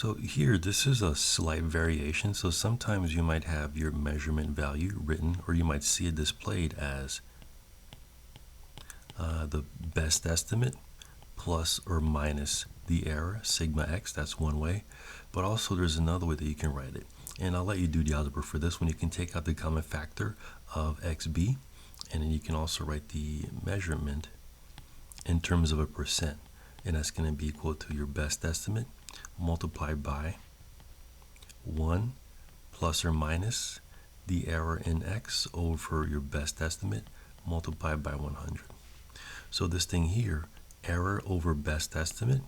So here, this is a slight variation. So sometimes you might have your measurement value written, or you might see it displayed as the best estimate plus or minus the error, sigma x. That's one way. But also there's another way that you can write it. And I'll let you do the algebra for this one. You can take out the common factor of xb, and then you can also write the measurement in terms of a percent. And that's going to be equal to your best estimate multiplied by 1 plus or minus the error in x over your best estimate multiplied by 100. So this thing here, error over best estimate,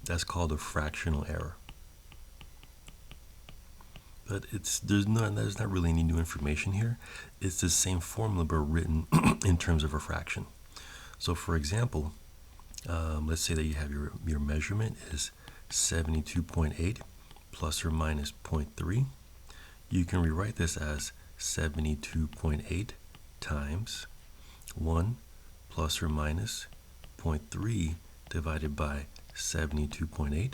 that's called a fractional error. But there's not really any new information here. It's the same formula but written in terms of a fraction. So for example, let's say that you have your measurement is 72.8 plus or minus 0.3. You can rewrite this as 72.8 times 1 plus or minus 0.3 divided by 72.8.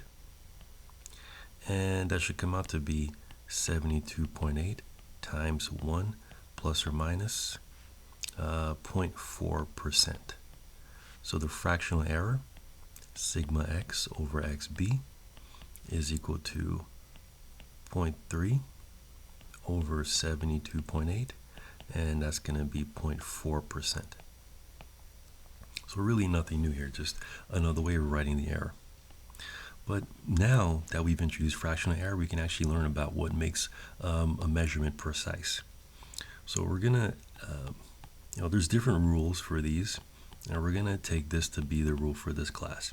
And that should come out to be 72.8 times 1 plus or minus 0.4%. So the fractional error, sigma x over xb, is equal to 0.3 over 72.8, and that's going to be 0.4%. So really nothing new here, just another way of writing the error. But now that we've introduced fractional error, we can actually learn about what makes a measurement precise. So we're gonna, there's different rules for these, and we're gonna take this to be the rule for this class.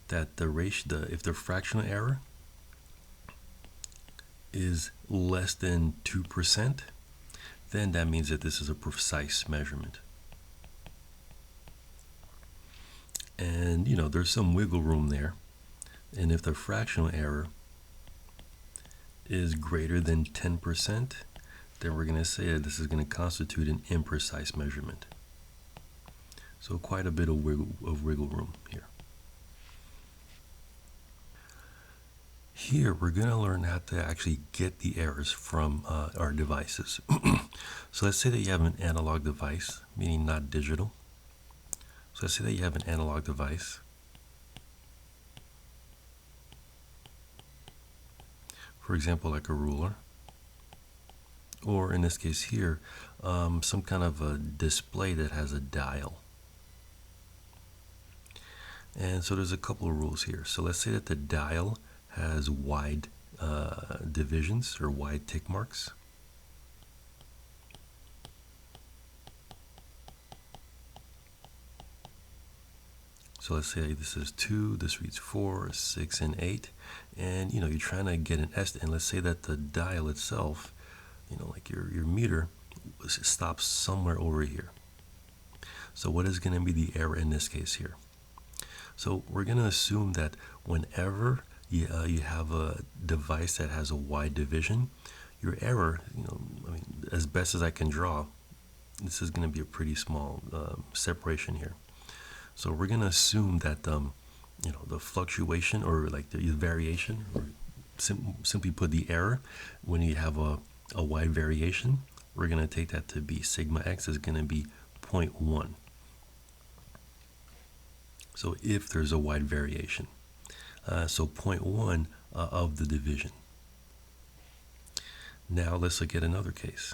That if the fractional error is less than 2%, then that means that this is a precise measurement. And there's some wiggle room there. And if the fractional error is greater than 10%, then we're going to say that this is going to constitute an imprecise measurement. So quite a bit of wiggle room here. Here, we're going to learn how to actually get the errors from our devices. So let's say that you have an analog device, meaning not digital. So let's say that you have an analog device. For example, like a ruler, or in this case here, some kind of a display that has a dial. And so there's a couple of rules here. So let's say that the dial has wide divisions or wide tick marks. So let's say this is 2, this reads 4, 6, and 8. And you're trying to get an estimate. And let's say that the dial itself, like your meter, stops somewhere over here. So what is going to be the error in this case here? So we're going to assume that whenever you have a device that has a wide division, your error, as best as I can draw, this is going to be a pretty small separation here. So we're going to assume that the fluctuation, or like the variation, or simply put the error, when you have a wide variation, we're going to take that to be sigma x is going to be 0.1. So if there's a wide variation, so 0.1 of the division. Now let's look at another case.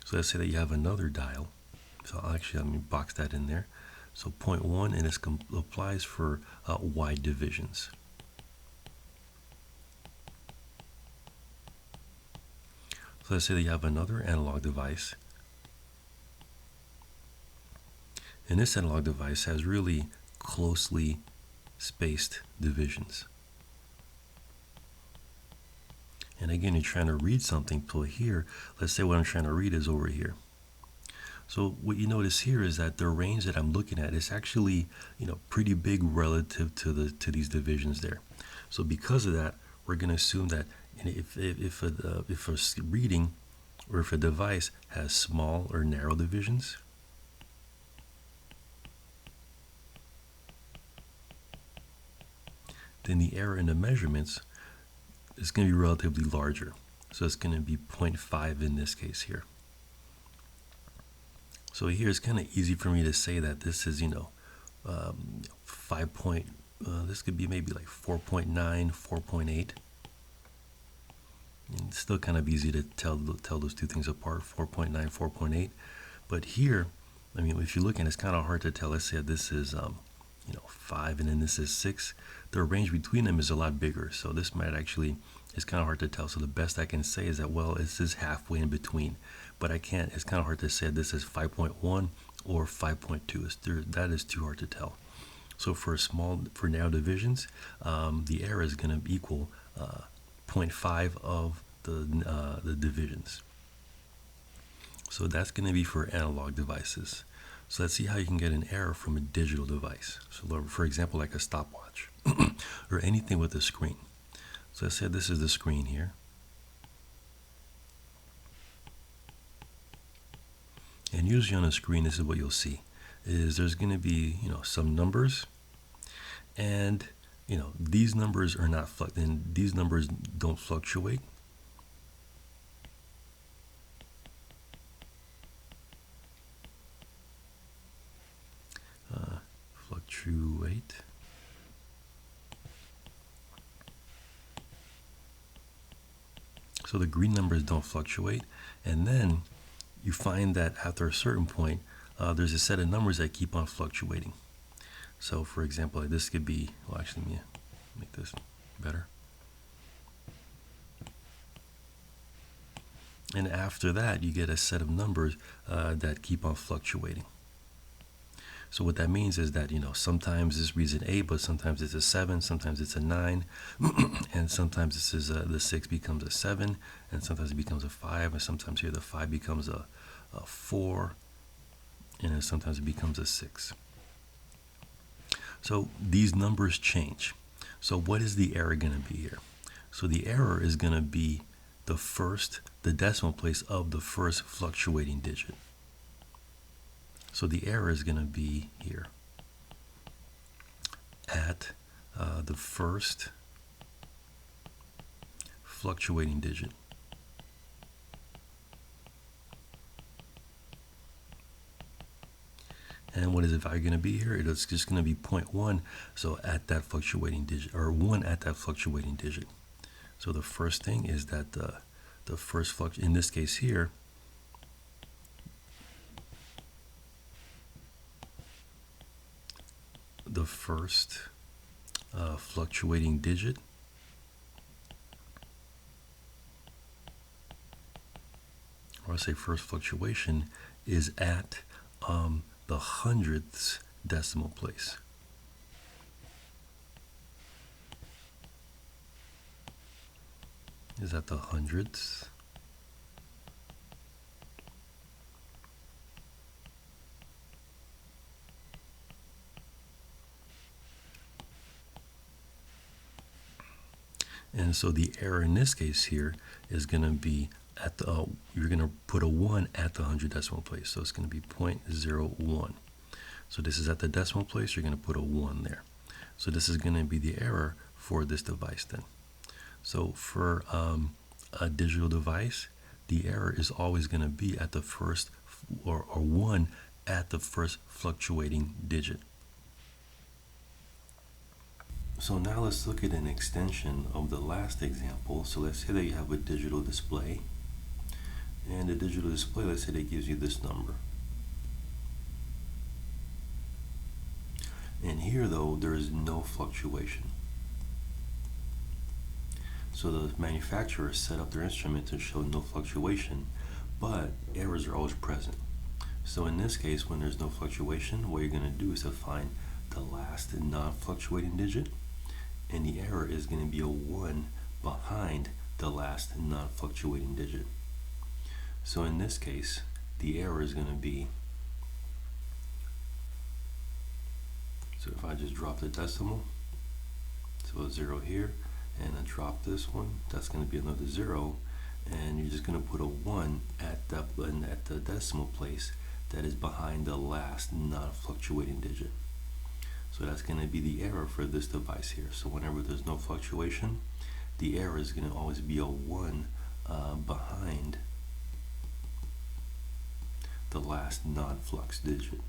So let's say that you have another dial. So actually, let me box that in there. So 0.1, and this applies for wide divisions. So let's say that you have another analog device. And this analog device has really closely spaced divisions. And again, you're trying to read something. So here, let's say what I'm trying to read is over here. So what you notice here is that the range that I'm looking at is actually, pretty big relative to these divisions there. So because of that, we're going to assume that if a reading or if a device has small or narrow divisions, then the error in the measurements it's going to be relatively larger. So it's going to be 0.5 in this case here. So here it's kind of easy for me to say that this is, 5 point, this could be maybe like 4.9, 4.8. And it's still kind of easy to tell those two things apart, 4.9, 4.8. But here, I mean, if you look at it, it's kind of hard to tell. Let's say this is, 5 and then this is 6. The range between them is a lot bigger. So this might actually, it's kind of hard to tell. So the best I can say is that, well, this is halfway in between. But I can't, it's kind of hard to say this is 5.1 or 5.2. That is too hard to tell. So for narrow divisions, the error is going to equal 0.5 of the divisions. So that's going to be for analog devices. So let's see how you can get an error from a digital device. So for example, like a stopwatch or anything with a screen. So let's say this is the screen here. And usually on a screen, this is what you'll see, is there's going to be, some numbers, and, these numbers are not, and these numbers don't fluctuate. Fluctuate. So the green numbers don't fluctuate, and then you find that after a certain point, there's a set of numbers that keep on fluctuating. So for example, this could be, well, actually, let me make this better. And after that, you get a set of numbers that keep on fluctuating. So what that means is that, sometimes this reads an 8, but sometimes it's a 7, sometimes it's a 9, and sometimes this is the 6 becomes a 7, and sometimes it becomes a 5, and sometimes here the 5 becomes a 4, and then sometimes it becomes a 6. So these numbers change. So what is the error going to be here? So the error is going to be the decimal place of the first fluctuating digit. So the error is going to be here at the first fluctuating digit. And what is the value going to be here? It's just going to be 0.1, so at that fluctuating digit, or 1 at that fluctuating digit. So the first thing is that the first in this case here, the first fluctuating digit or I'll say first fluctuation is at the hundredths decimal place. Is at the hundredths. And so the error in this case here is going to be at the, you're going to put a 1 at the 100 decimal place. So it's going to be 0.01. So this is at the decimal place, you're going to put a 1 there. So this is going to be the error for this device then. So for a digital device, the error is always going to be at the first, or 1 at the first fluctuating digit. So now let's look at an extension of the last example. So let's say that you have a digital display, and the digital display, let's say that gives you this number. And here though, there is no fluctuation. So the manufacturer set up their instrument to show no fluctuation, but errors are always present. So in this case, when there's no fluctuation, what you're going to do is to find the last non-fluctuating digit, and the error is going to be a 1 behind the last non-fluctuating digit. So in this case, the error is going to be, so if I just drop the decimal, so a 0 here, and I drop this one, that's going to be another 0, and you're just going to put a 1 at the decimal place that is behind the last non-fluctuating digit. So that's going to be the error for this device here. So whenever there's no fluctuation, the error is going to always be a 1 behind the last non-flux digit.